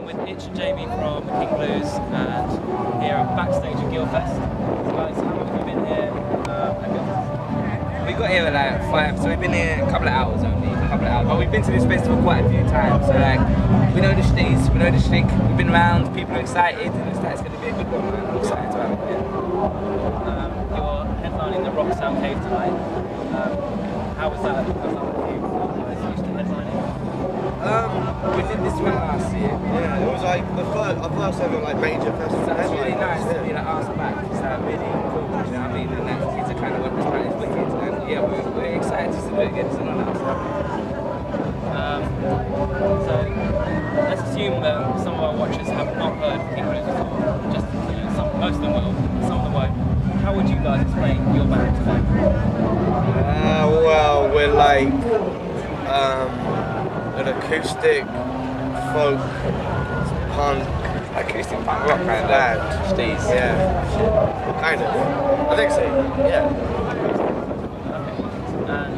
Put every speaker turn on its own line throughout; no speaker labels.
with Itch and Jamie from King Blues, and here at backstage at GuilFest. Guys, how long have you been here at GuilFest?
We got here at like 5, so we've been here a couple of hours only, but we've been to this festival quite a few times, so like, we know the streets, we know the shtick, we've been around, people are excited, and it's going to be a good one, man. I'm excited to have it here.
You're headlining the Rock Sound Cave tonight. How was that? How was that for you? You guys used to headlining?
We did this one last year.
Yeah, it was like our first ever like major festival.
So it's really nice to be like asked back. It's like really cool, you know what I mean? And that's it's a kind of what this band is wicked. And yeah, we're excited to do it again. So
so let's assume that some of our watchers have not heard King Blues before. Just most of them will, some of them won't. How would you guys explain your band to them?
Well, we're like an acoustic folk punk
acoustic punk rock kind of
band.
Steez.
Yeah, kind of. I think so. Yeah.
Okay. And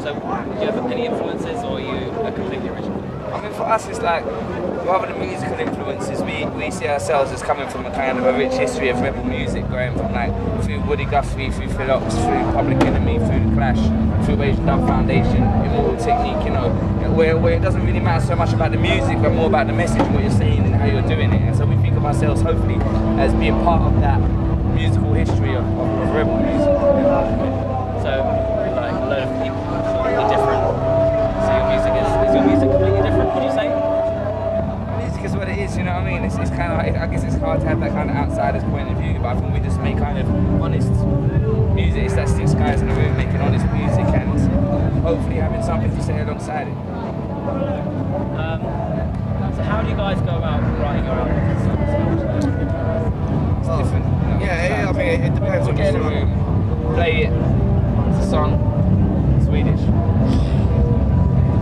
so, do you have any influences, or are you a completely original?
I mean, for us, it's like, rather than musical influences, we see ourselves as coming from a kind of a rich history of rebel music, going from like through Woody Guthrie, through Phil Ox, through Public Enemy, through The Clash, through Asian Dub Foundation, Immortal Technique, you know, where it doesn't really matter so much about the music, but more about the message and what you're saying and how you're doing it. And so we think of ourselves, hopefully, as being part of that musical history of rebel music.
So, like a load of people completely different. So your music is your music completely different? Would you say?
Music is what it is, you know what I mean? It's kind of, I guess it's hard to have that kind of outsider's point of view, but I think we just make kind of honest music. It's that 6 guys in the room making honest music and hopefully having something to say alongside it.
So how do you guys go about writing your albums?
It's different. You know,
Yeah, I mean, it depends on the
get in the
song.
room, play it, it's a song, Swedish.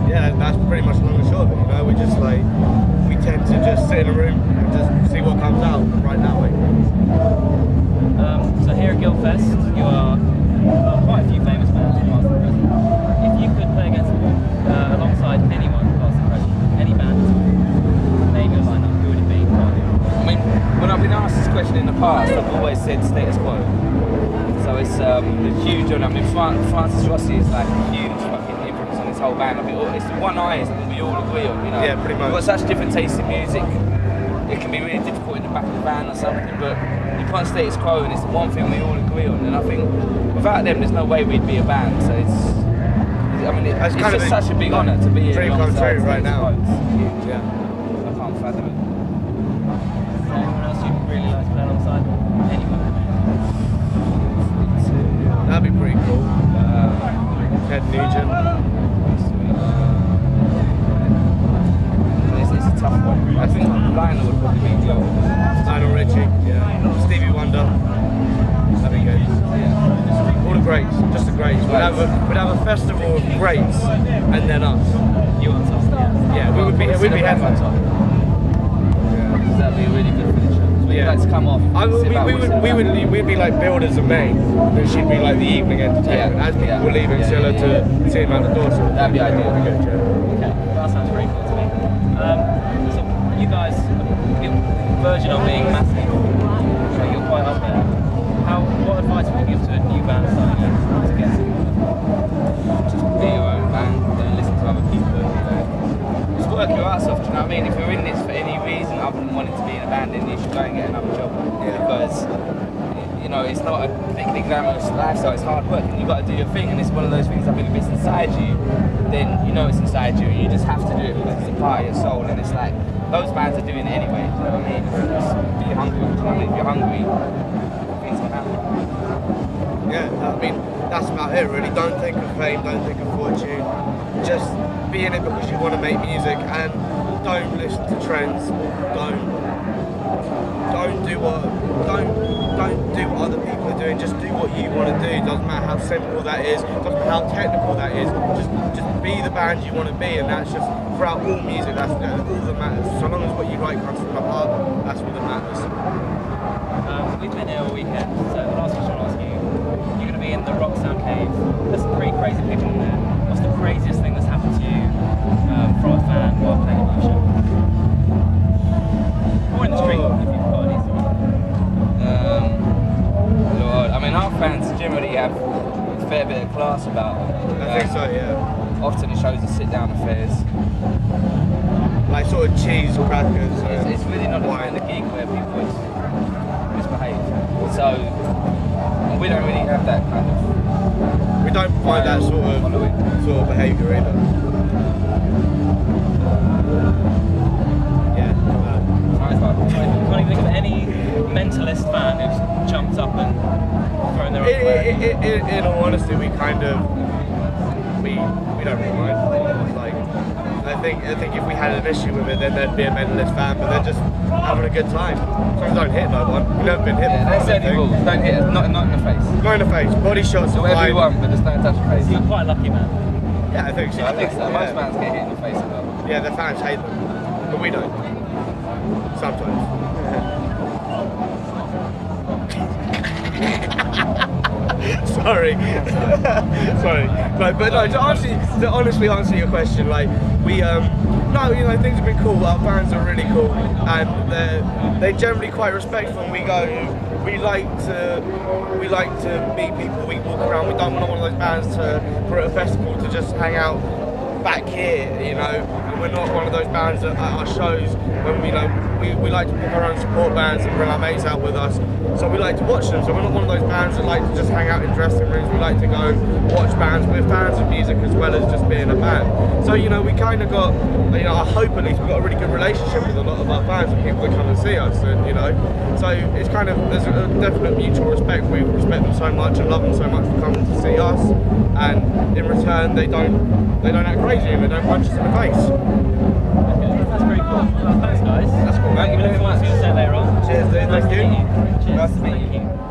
Yeah, that's pretty much long and short of it, you know, we tend to just sit in a room and just see what comes out right that way.
So here at GuilFest, you are quite a few famous bands past and present. If you could play against alongside anyone past and present, any band, name your lineup, who would it be?
I mean, when I've been asked this question in the past, I've always said status quo. So it's a huge one. I mean, Francis Rossi is like a huge fucking influence on this whole band. I mean, it's the one artist that we all agree on, you know.
Yeah, pretty much.
We've got such different tastes in music. It can be really difficult in the back of the band or something, but you put on status quo and it's the one thing we all agree on. And I think without them, there's no way we'd be a band. So it's just such a big honour to be here.
Dream come true right now.
It's huge.
Yeah.
I can't fathom it.
Anyone else you'd really like to play alongside? Anyone?
That'd be pretty cool. Ted Nugent.
It's a tough one. I think Lionel would probably be the
Lionel Richie, yeah. Stevie Wonder. That'd be good.
Yeah.
All the greats, just the greats. We'd have a festival of greats and then us.
You on top?
Yeah, we'd be headline top.
Yeah. That'd be a really good finish. We'd like to come off.
We'd be like builders and main, but she'd be like the evening entertainment.
Yeah.
As people were leaving
Yeah.
Scylla to see him out the door. So
That'd be ideal.
That'd be good, yeah.
Okay, that sounds pretty cool to me. So you guys, you're verging on being massive. So you're quite up there. What advice would you give to a new band starting out to get to?
Just be your own band, don't listen to other people. Just work your ass off, do you know what I mean? If you're in this for any reason other than wanting to be in a band, then you should go and get another job.
Yeah.
Because, you know, it's not a particularly glamorous lifestyle, it's hard work and you've got to do your thing, and it's one of those things, I think if it's inside you, then you know it's inside you and you just have to do it because it's a part of your soul, and it's like, those bands are doing it anyway, do you know what I mean? Just be hungry, do you know what I mean? If you're hungry, things can happen.
Yeah, I mean, that's about it really. Don't think of fame, don't think of fortune. Just be in it because you want to make music, and don't listen to trends. Don't do what other people are doing. Just do what you want to do. Doesn't matter how simple that is, doesn't matter how technical that is. Just be the band you want to be, and that's just throughout all music. That's all that matters. So long as what you write comes from the heart, that's all that matters.
We've been here all weekend, so the last question I'll ask you, you're going to be in the Rock Sound Cave. There's some pretty crazy people in there. What's the craziest thing that's happened to you from a fan while playing a show?
often the shows are sit-down affairs.
Like sort of cheese crackers.
It's really not the kind of gig where people misbehave. So we don't really have that kind of.
We don't provide that sort of behaviour either. Yeah.
Can't even think of any mentalist fan who's jumped up and thrown their own way.
In all honesty, we kind of we don't really mind. Like, I think if we had an issue with it, then there'd be a mentalist fan, but they're just having a good time. So we don't hit no one. We've never been hit.
Yeah, that's the only rule. Don't hit us. Not in the face.
Not in the face. Body shots are
Whatever
fine.
you want, but just don't touch the face.
You're quite lucky, man.
Yeah, I think so.
I think so.
Yeah.
Most fans get hit in the face as well.
Yeah, the fans hate them, but we don't. Sometimes. Sorry. Sorry. But no, to honestly answer your question, like we no, you know, things have been cool. Our fans are really cool, and they're generally quite respectful. And we like to meet people. We walk around. We don't want one of those bands for a festival to just hang out back here, you know. We're not one of those bands that at our shows when we like to book our own support bands and bring our mates out with us. So we like to watch them. So we're not one of those bands that like to just hang out in dressing rooms. We like to go watch bands. We're fans of music as well as just being a band. So you know, we kind of got, you know, I hope at least we've got a really good relationship with a lot of our fans and people that come and see us. And you know, so it's kind of, there's a definite mutual respect. We respect them so much and love them so much for coming to see us. And in return, they don't act crazy and they don't punch us in the face.
Okay, that's very cool. Well, thanks, guys.
That's cool.
Thank you very much. See you later on.
Cheers, dude. Thank you.
Cheers.
Nice to meet you.
Thank you.